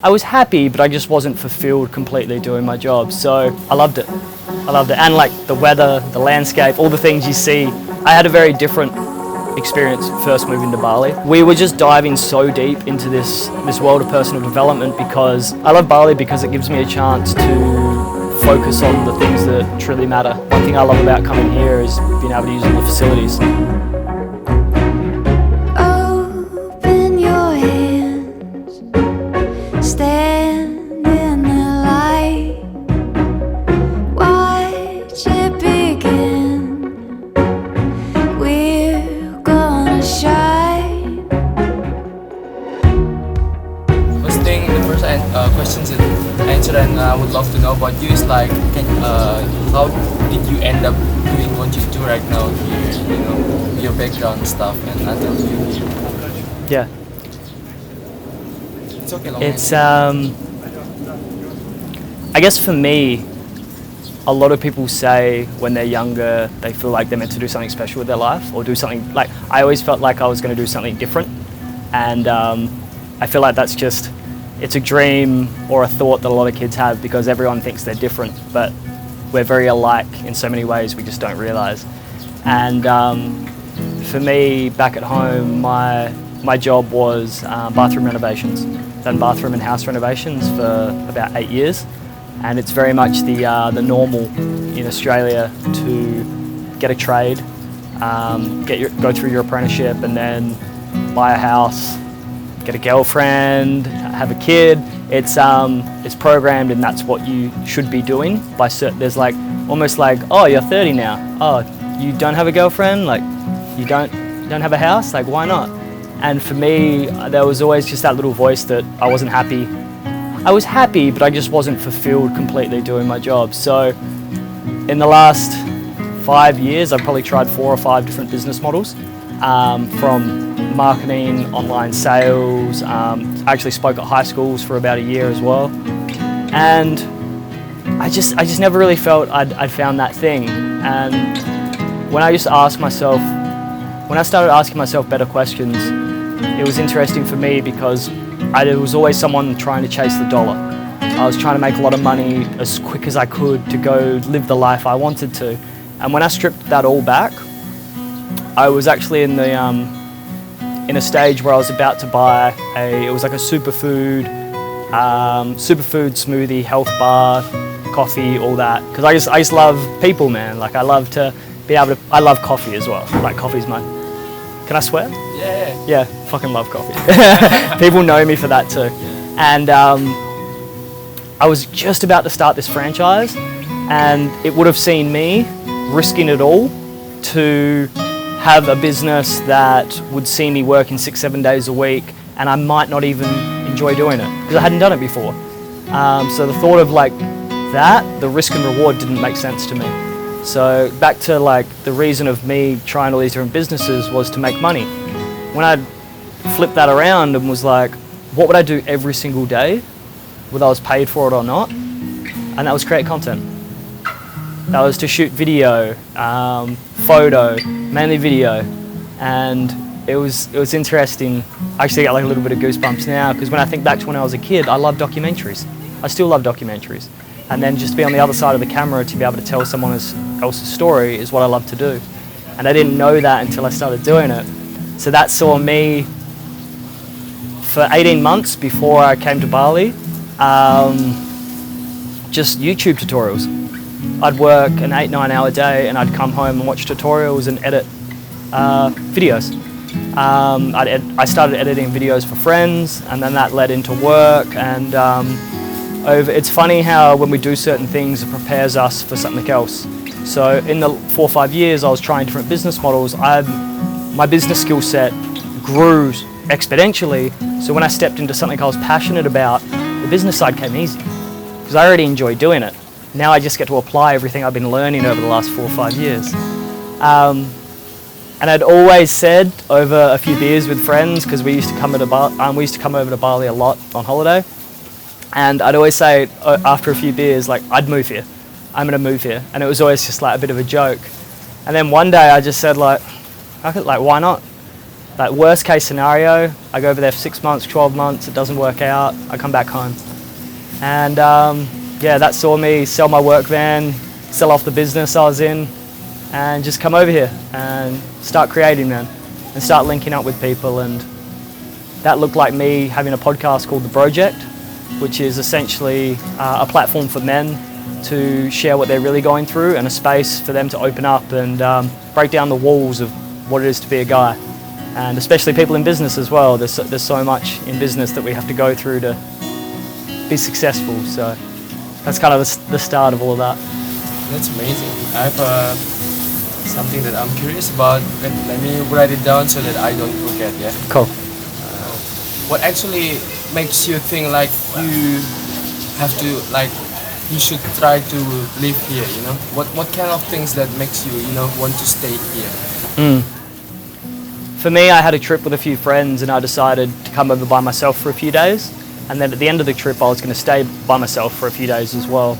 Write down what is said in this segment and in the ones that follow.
I was happy, but I just wasn't fulfilled completely doing my job. So I loved it. I loved it. And like the weather, the landscape, all the things you see. I had a very different experience first moving to Bali. We were just diving so deep into this world of personal development because I love Bali because it gives me a chance to focus on the things that truly matter. One thing I love about coming here is being able to use all the facilities. Open your hands, stand in the light, watch it begin, we're gonna shine. First thing, the first questions and answer, and I would love to know about you is like, how did you end up doing what you do right now here? You know, your background stuff, and until you here. Yeah. It's okay. It's I guess for me, a lot of people say when they're younger they feel like they're meant to do something special with their life or do something, like I always felt like I was going to do something different, and I feel like that's just, it's a dream or a thought that a lot of kids have because everyone thinks they're different, but we're very alike in so many ways we just don't realise. And for me, back at home, my job was bathroom renovations. Done bathroom and house renovations for about 8 years, and it's very much the normal in Australia to get a trade, go through your apprenticeship, and then buy a house, get a girlfriend, have a kid. It's programmed, and that's what you should be doing. There's like almost like, oh, you're 30 now. Oh, you don't have a girlfriend? Like, you don't have a house? Like, why not? And for me, there was always just that little voice that I wasn't happy. I was happy, but I just wasn't fulfilled completely doing my job. So in the last 5 years, I've probably tried 4 or 5 different business models, from marketing, online sales. I actually spoke at high schools for about a year as well. And I just never really felt I'd found that thing. And when I started asking myself better questions, it was interesting for me because there was always someone trying to chase the dollar. I was trying to make a lot of money as quick as I could to go live the life I wanted to. And when I stripped that all back, I was actually in a stage where I was about to buy it was like a superfood smoothie, health bar, coffee, all that. Because I just love people, man. Like I love coffee as well. Like coffee's can I swear? Yeah. Yeah, fucking love coffee. People know me for that too. Yeah. And I was just about to start this franchise, and it would have seen me risking it all to have a business that would see me working 6-7 days a week, and I might not even enjoy doing it because I hadn't done it before. So the thought of like that, the risk and reward didn't make sense to me. So back to like the reason of me trying all these different businesses was to make money. When I flipped that around and was like, what would I do every single day, whether I was paid for it or not? And that was create content. That was to shoot video, photo, mainly video. And it was interesting. I actually get like a little bit of goosebumps now because when I think back to when I was a kid, I loved documentaries. I still love documentaries. And then just to be on the other side of the camera to be able to tell someone else's story is what I love to do. And I didn't know that until I started doing it. So that saw me for 18 months before I came to Bali, just YouTube tutorials. I'd work an 8-9 hour day and I'd come home and watch tutorials and edit videos. I started editing videos for friends, and then that led into work, and it's funny how when we do certain things, it prepares us for something else. So in the 4 or 5 years I was trying different business models, my business skill set grew exponentially. So when I stepped into something I was passionate about, the business side came easy because I already enjoy doing it. Now I just get to apply everything I've been learning over the last 4 or 5 years. And I'd always said over a few beers with friends, because we used to come over to Bali a lot on holiday, and I'd always say after a few beers, like, I'd move here. I'm gonna move here. And it was always just like a bit of a joke. And then one day I just said, like, why not? Like worst case scenario, I go over there for 6 months, 12 months, it doesn't work out, I come back home. And yeah, that saw me sell my work van, sell off the business I was in, and just come over here and start creating, man, and start linking up with people. And that looked like me having a podcast called The Project, which is essentially a platform for men to share what they're really going through, and a space for them to open up and break down the walls of what it is to be a guy. And especially people in business as well. There's so much in business that we have to go through to be successful. So that's kind of the start of all of that. That's amazing. I have something that I'm curious about. Let me write it down so that I don't forget. Yeah. Cool. What actually makes you think like you have to like you should try to live here? You know, what kind of things that makes you want to stay here? For me, I had a trip with a few friends and I decided to come over by myself for a few days. And then at the end of the trip, I was going to stay by myself for a few days as well.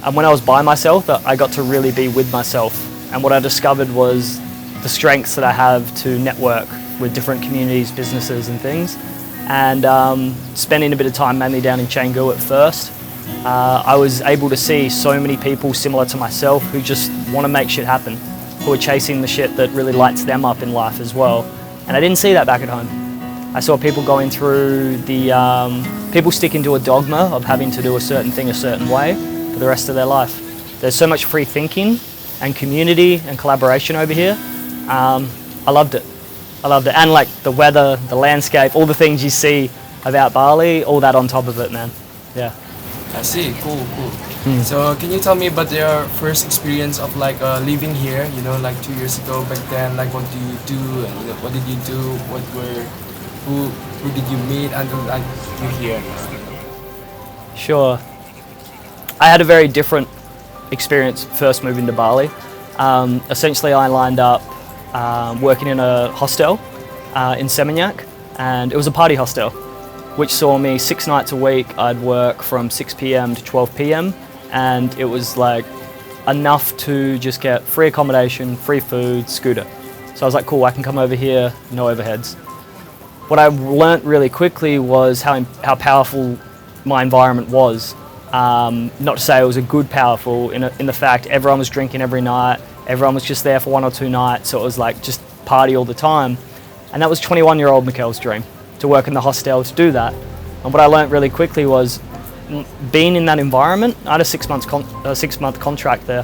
And when I was by myself, I got to really be with myself. And what I discovered was the strengths that I have to network with different communities, businesses and things. And spending a bit of time mainly down in Canggu at first, I was able to see so many people similar to myself who just want to make shit happen, who are chasing the shit that really lights them up in life as well. And I didn't see that back at home. I saw people going through people sticking to a dogma of having to do a certain thing a certain way for the rest of their life. There's so much free thinking and community and collaboration over here. I loved it. And like the weather, the landscape, all the things you see about Bali, all that on top of it, man. Yeah. I see. Cool. So can you tell me about your first experience of like living here? You know, like 2 years ago. Back then, like what do you do? And what did you do? Who did you meet until like you're here? Sure. I had a very different experience first moving to Bali. Essentially, I lined up working in a hostel in Seminyak, and it was a party hostel, which saw me 6 nights a week. I'd work from 6 p.m. to 12 p.m. and it was like enough to just get free accommodation, free food, scooter. So I was like, cool, I can come over here, no overheads. What I learnt really quickly was how powerful my environment was. Not to say it was a good powerful, in the fact everyone was drinking every night, everyone was just there for 1 or 2 nights, so it was like just party all the time. And that was 21-year-old Mikele's dream, to work in the hostel to do that. And what I learnt really quickly was being in that environment. I had a 6 month contract there.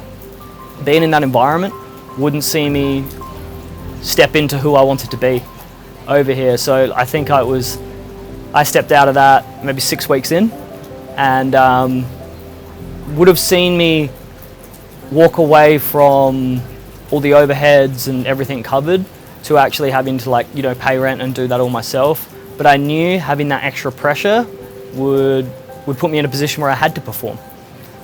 Being in that environment wouldn't see me step into who I wanted to be over here. So I think I stepped out of that maybe 6 weeks in, and would have seen me walk away from all the overheads and everything covered to actually having to pay rent and do that all myself. But I knew having that extra pressure would put me in a position where I had to perform.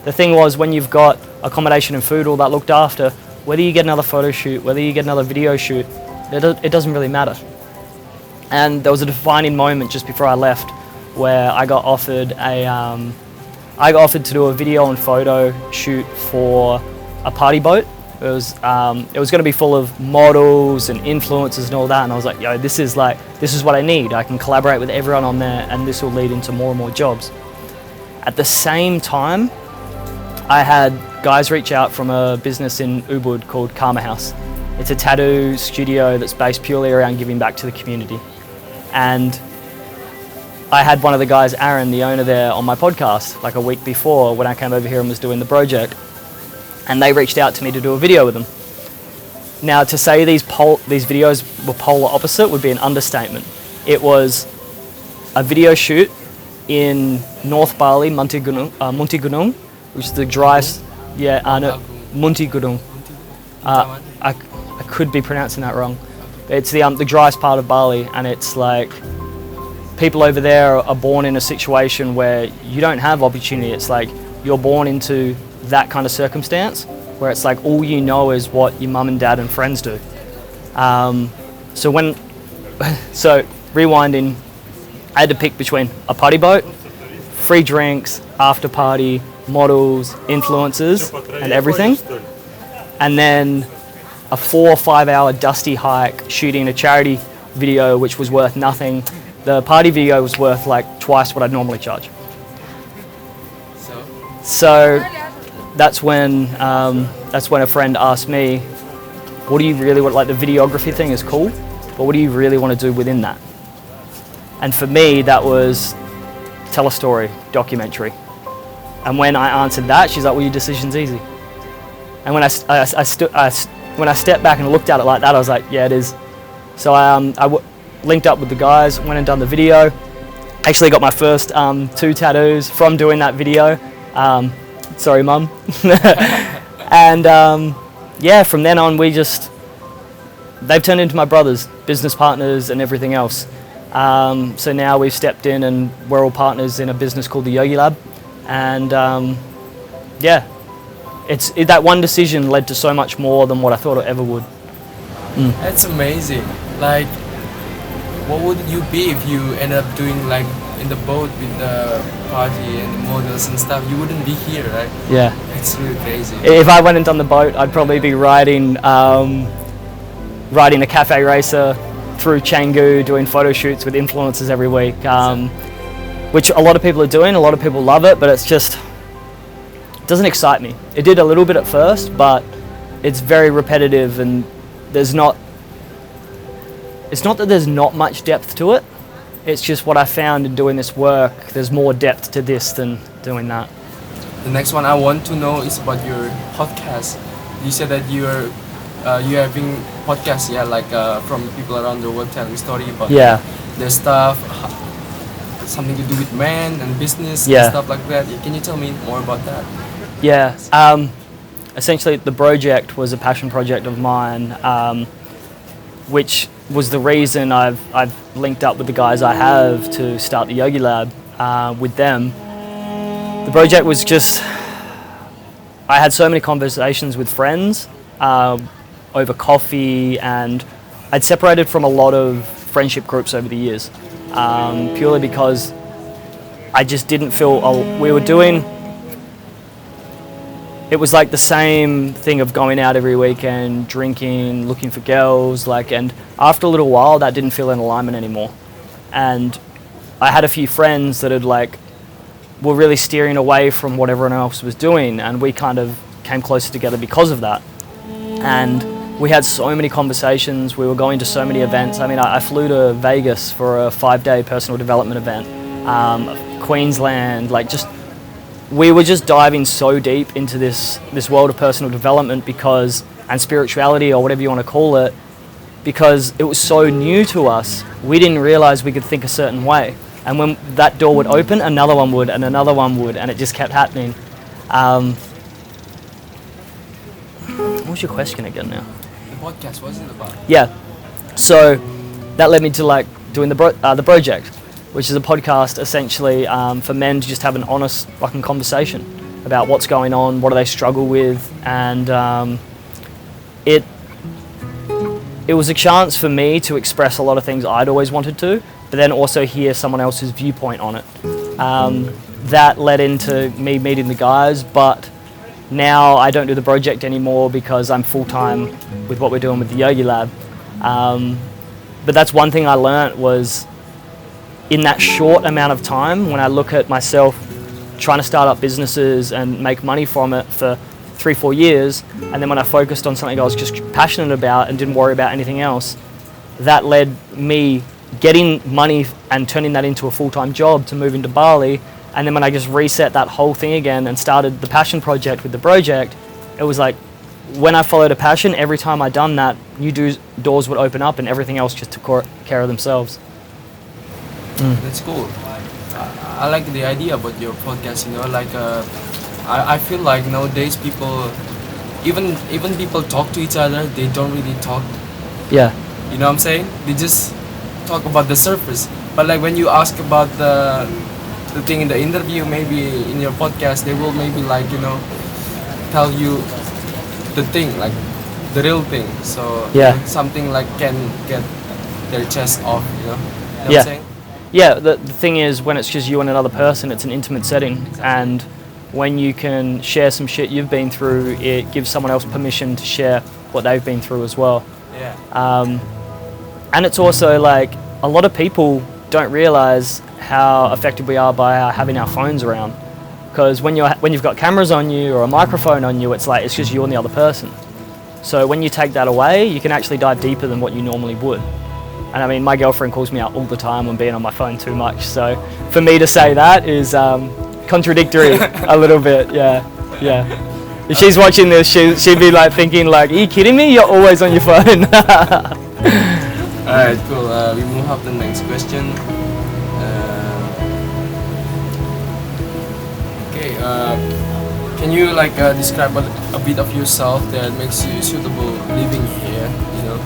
The thing was, when you've got accommodation and food all that looked after, whether you get another photo shoot, whether you get another video shoot, it doesn't really matter. And there was a defining moment just before I left where I got offered to do a video and photo shoot for a party boat. It was going to be full of models and influencers and all that, and I was like, yo, this is what I need. I can collaborate with everyone on there, and this will lead into more and more jobs. At the same time, I had guys reach out from a business in Ubud called Karma House. It's a tattoo studio that's based purely around giving back to the community. And I had one of the guys, Aaron, the owner there, on my podcast like a week before when I came over here and was doing the project. And they reached out to me to do a video with them. Now, to say these videos were polar opposite would be an understatement. It was a video shoot in North Bali, Muntigunung, which is the driest, Muntigunung. I could be pronouncing that wrong. It's the driest part of Bali, and it's like people over there are born in a situation where you don't have opportunity. It's like you're born into that kind of circumstance where it's like all you know is what your mum and dad and friends do. So rewinding, I had to pick between a party boat, free drinks, after party, models, influencers, and everything, and then a 4 or 5 hour dusty hike shooting a charity video, which was worth nothing. The party video was worth like twice what I'd normally charge. So that's when a friend asked me, what do you really want, like the videography thing is cool, but what do you really want to do within that? And for me, that was tell a story, documentary. And when I answered that, she's like, well, your decision's easy. And when I stepped back and looked at it like that, I was like, yeah, it is. So I linked up with the guys, went and done the video. Actually got my first 2 tattoos from doing that video. Sorry, Mum. And yeah, from then on, they've turned into my brothers, business partners and everything else. So now we've stepped in and we're all partners in a business called the Yogi Lab. And yeah, that one decision led to so much more than what I thought it ever would. That's amazing. Like, what would you be if you ended up doing like in the boat with the party and the models and stuff? You wouldn't be here, right? Yeah. It's really crazy. If I went on the boat, I'd probably be riding a cafe racer through Canggu, doing photo shoots with influencers every week, which a lot of people are doing. A lot of people love it, but it doesn't excite me. It did a little bit at first, but it's very repetitive, and it's not that there's not much depth to it. It's just what I found in doing this work, there's more depth to this than doing that. The next one I want to know is about your podcast. You said that you're having podcasts, yeah, like from people around the world telling story about their stuff, something to do with men and business and stuff like that. Can you tell me more about that? Yeah, essentially the project was a passion project of mine, which was the reason I've linked up with the guys I have to start the Yogi Lab with them. The project was just, I had so many conversations with friends over coffee, and I'd separated from a lot of friendship groups over the years, purely because I just didn't feel it was like the same thing of going out every weekend, drinking, looking for girls, and after a little while that didn't feel in alignment anymore. And I had a few friends that were really steering away from what everyone else was doing, and we kind of came closer together because of that. And we had so many conversations, we were going to so many events. I mean, I flew to Vegas for a 5-day personal development event, Queensland, we were just diving so deep into this world of personal development and spirituality, or whatever you want to call it, because it was so new to us. We didn't realize we could think a certain way. And when that door would open, another one would, and another one would, and it just kept happening. What was your question again now? The podcast, what is it about? Yeah, so that led me to doing the project, which is a podcast essentially for men to just have an honest fucking conversation about what's going on, what do they struggle with, and it was a chance for me to express a lot of things I'd always wanted to, but then also hear someone else's viewpoint on it. That led into me meeting the guys, but now I don't do the project anymore because I'm full-time with what we're doing with the Yogi Lab. But that's one thing I learnt was, in that short amount of time, when I look at myself trying to start up businesses and make money from it for 3-4 years, and then when I focused on something I was just passionate about and didn't worry about anything else, that led me getting money and turning that into a full-time job to move into Bali. And then when I just reset that whole thing again and started the passion project with the project, it was like, when I followed a passion, every time I done that, new doors would open up and everything else just took care of themselves. That's cool. I like the idea about your podcast, I feel like nowadays people, even people talk to each other, they don't really talk. Yeah. You know what I'm saying? They just talk about the surface. But when you ask about the thing in the interview, maybe in your podcast, they will maybe tell you the thing, the real thing. So something can get their chest off, you know what I'm saying? Yeah, the thing is, when it's just you and another person, it's an intimate setting, and when you can share some shit you've been through, it gives someone else permission to share what they've been through as well. Yeah. And it's also like a lot of people don't realize how affected we are by having our phones around. Because when you've got cameras on you or a microphone on you, it's like it's just you and the other person. So when you take that away, you can actually dive deeper than what you normally would. And I mean, my girlfriend calls me out all the time on being on my phone too much. So for me to say that is contradictory a little bit. Yeah. If she's watching this, she'd be like thinking like, "Are you kidding me? You're always on your phone." Alright, cool. We move up to the next question. Okay, can you like describe a bit of yourself that makes you suitable living here? You know,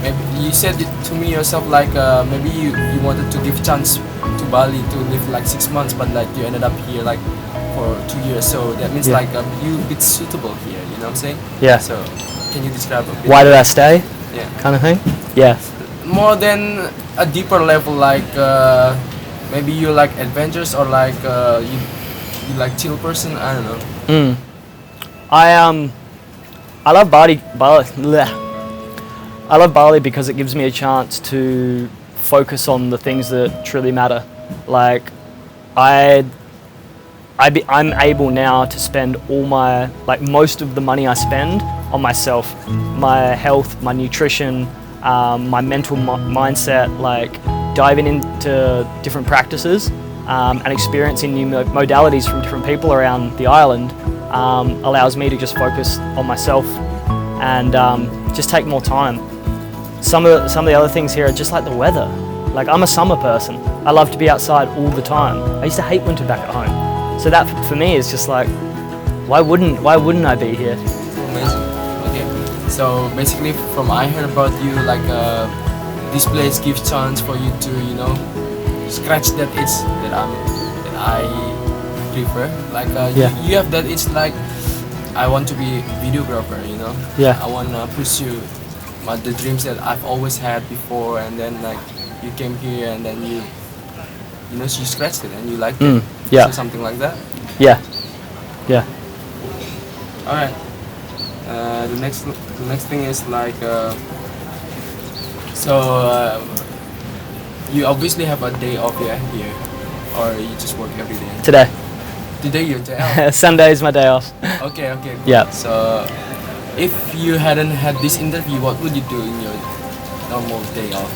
maybe you said it to me yourself like maybe you wanted to give chance to Bali to live like 6 months, but like you ended up here like for 2 years. So that means like you a bit suitable here. You know what I'm saying? Yeah. So can you describe a bit? Why did I stay? Yeah. Kind of thing. Yeah. More than a deeper level, like maybe you like adventures or like you like chill person. I don't know. I love Bali. I love Bali because it gives me a chance to focus on the things that truly matter. Like I'm able now to spend all my most of the money I spend on myself, my health, my nutrition, my mental mindset, like diving into different practices and experiencing new modalities from different people around the island allows me to just focus on myself and just take more time. Some of the other things here are just like the weather. Like I'm a summer person. I love to be outside all the time. I used to hate winter back at home. So that for me is just like, why wouldn't I be here? Amazing. Okay. So basically, from I heard about you, like this place gives chance for you to, you know, scratch that itch that I prefer. Like you have that itch, like I want to be videographer. You know. Yeah. I want to pursue the dreams that I've always had before, and then like you came here and then you know, you scratched it and you liked it. Yeah. So something like that. Yeah. All right. The next thing is like you obviously have a day off here, or you just work every day. Today your day off. Sunday is my day off. Okay. Cool. Yeah. So if you hadn't had this interview, what would you do in your normal day off?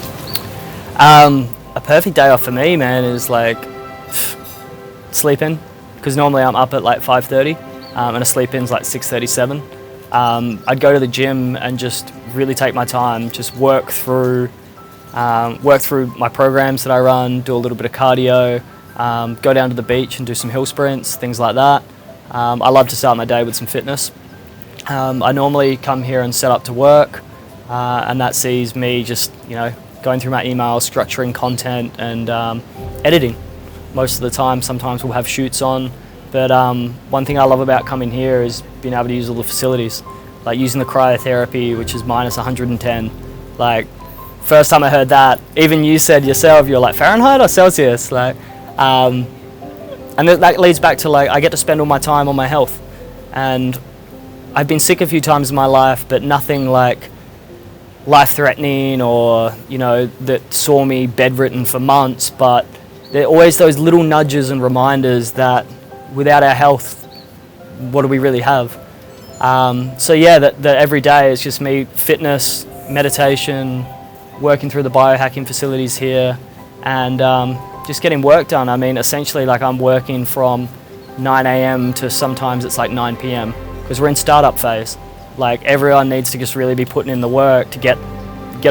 A perfect day off for me, man, is like sleep in, because normally I'm up at like 5:30 and a sleep in's like 6:37. I'd go to the gym and just really take my time, just work through my programs that I run, do a little bit of cardio, go down to the beach and do some hill sprints, things like that. I love to start my day with some fitness. I normally come here and set up to work, and that sees me just, you know, going through my emails, structuring content and editing most of the time. Sometimes we'll have shoots on, but one thing I love about coming here is being able to use all the facilities, like using the cryotherapy, which is minus 110. Like, first time I heard that, even you said yourself, you're like, Fahrenheit or Celsius? Like, and that leads back to like, I get to spend all my time on my health. And I've been sick a few times in my life, but nothing like life-threatening or, you know, that saw me bedridden for months. But there are always those little nudges and reminders that without our health, what do we really have? So yeah, that every day is just me, fitness, meditation, working through the biohacking facilities here, and just getting work done. I mean, essentially, like, I'm working from 9 a.m. to sometimes it's like 9 p.m. because we're in startup phase. Like, everyone needs to just really be putting in the work to get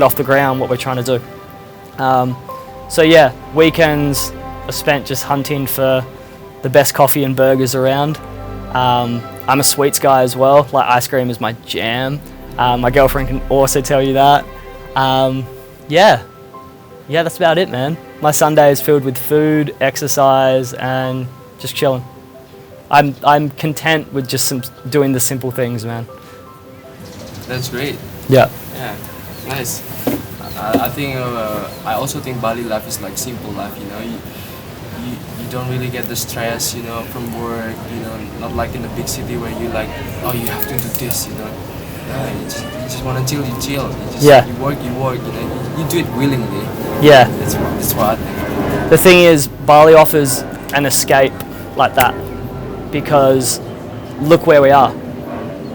off the ground what we're trying to do. So yeah, weekends are spent just hunting for the best coffee and burgers around. I'm a sweets guy as well. Like, ice cream is my jam. My girlfriend can also tell you that. Yeah, that's about it, man. My Sunday is filled with food, exercise, and just chilling. I'm content with just doing the simple things, man. That's great. Yeah. Yeah, nice. I think I also think Bali life is like simple life. You know, you don't really get the stress, you know, from work. You know, not like in a big city where you like, oh, you have to do this. You know, Yeah, you just want to chill, you chill. You just, Yeah. You work, you work. You know, you do it willingly. Yeah. That's what I think. The thing is, Bali offers an escape like that because look where we are.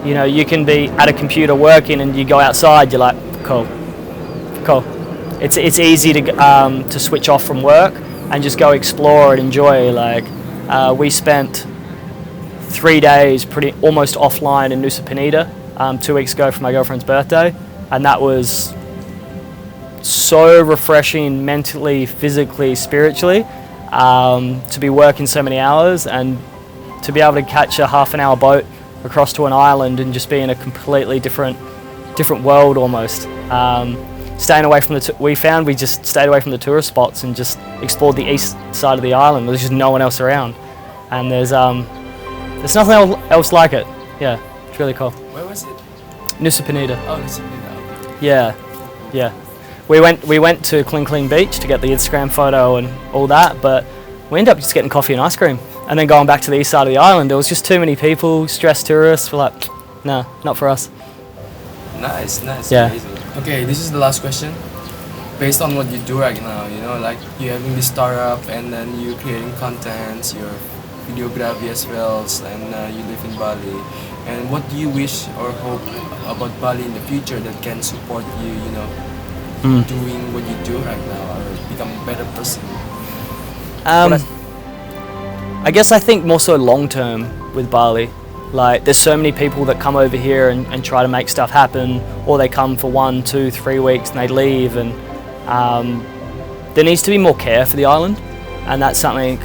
You know, you can be at a computer working and you go outside, you're like, cool. It's easy to switch off from work and just go explore and enjoy. Like, we spent 3 days almost offline in Nusa Penida 2 weeks ago for my girlfriend's birthday, and that was so refreshing mentally, physically, spiritually, to be working so many hours and to be able to catch a half an hour boat across to an island and just be in a completely different world almost. Staying away from we just stayed away from the tourist spots and just explored the east side of the island. There's just no one else around, and there's nothing else like it. Yeah, it's really cool. Where was it? Nusa Penida. Oh, Musicbed. Okay. Yeah. We went to Kling Kling Beach to get the Instagram photo and all that, but we ended up just getting coffee and ice cream and then going back to the east side of the island. There was just too many people, stressed tourists. We're like, no, not for us. Nice. Yeah. Amazing. Okay, this is the last question. Based on what you do right now, you know, like you having this startup and then you creating contents, your videography as well, and you live in Bali. And what do you wish or hope about Bali in the future that can support you, you know, doing what you do right now or become a better person? I guess I think more so long term with Bali. Like, there's so many people that come over here and try to make stuff happen, or they come for 1, 2, 3 weeks and they leave, and there needs to be more care for the island, and that's something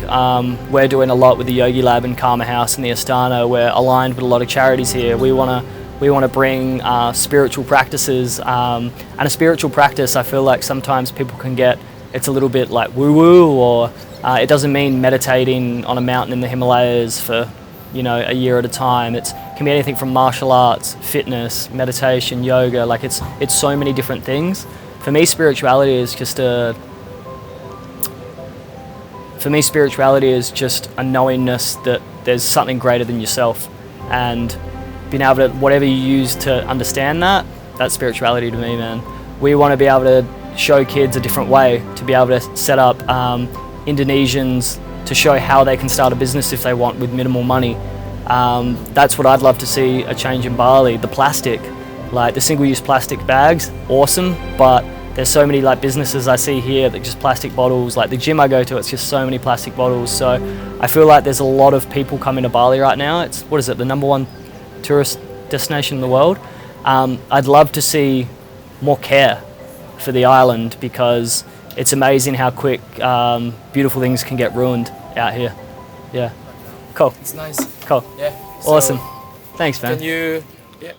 we're doing a lot with the Yogi Lab and Karma House and the Astana. We're aligned with a lot of charities here. We want to bring spiritual practices, and a spiritual practice, I feel like sometimes people can get, it's a little bit like woo-woo, or it doesn't mean meditating on a mountain in the Himalayas for, you know, a year at a time. It can be anything from martial arts, fitness, meditation, yoga. Like, it's so many different things. For me, spirituality is just a knowingness that there's something greater than yourself, and being able to, whatever you use to understand that, that's spirituality to me, man. We want to be able to show kids a different way, to be able to set up Indonesians to show how they can start a business if they want with minimal money. That's what I'd love to see a change in Bali. The plastic, like the single-use plastic bags, awesome, but there's so many like businesses I see here that just plastic bottles. Like the gym I go to, it's just so many plastic bottles. So I feel like there's a lot of people coming to Bali right now. It's, what is it, the #1 tourist destination in the world. I'd love to see more care for the island, because it's amazing how quick beautiful things can get ruined out here. Yeah. Cool. It's nice. Cool. Yeah. Awesome. So Thanks, man. can you? Yeah.